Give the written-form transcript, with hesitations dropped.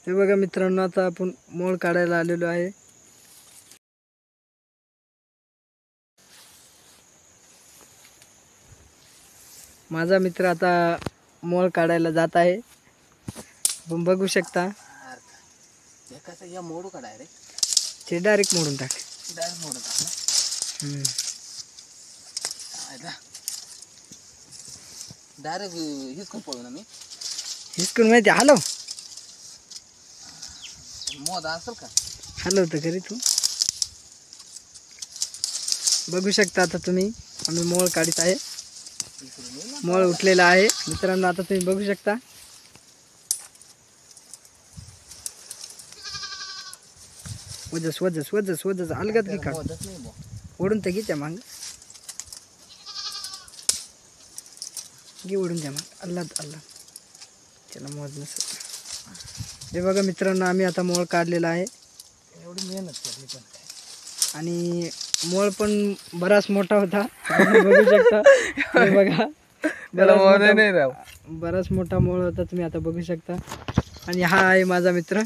हे बघा मित्रांनो, आता आपण मोळ काढायला आलेलो आहे. माझा मित्र आता मोळ काढायला जात आहे. आपण बघू शकता. या मोडू का डायरेक्ट? ते डायरेक्ट मोडून टाक. डायरेक्ट मोडू टाक ना. डायरेक्ट हिसकून पळू ना मी. हिसकून माहिती हलव. मोद असेल का? हलवतं घरी तू. बघू शकता आता तुम्ही, आम्ही मोळ काढीत आहे. मोळ उठलेला आहे मित्रांनो. आता तुम्ही बघू शकता. वजस वजस वजस वजस अलगत की काढ. ओढून तर घे त्या मांग. घे ओढून त्या मांग. अल्लाद अल्लाद. त्याला मोज नसेल. हे बघा मित्रांनो, आम्ही आता मोळ काढलेला आहे. एवढी मेहनत केली पण आणि मोळ पण बराच मोठा होता. बघू शकता. हे बघा, बराच मोठा मोळ होता. तुम्ही आता बघू शकता. आणि हा आहे माझा मित्र.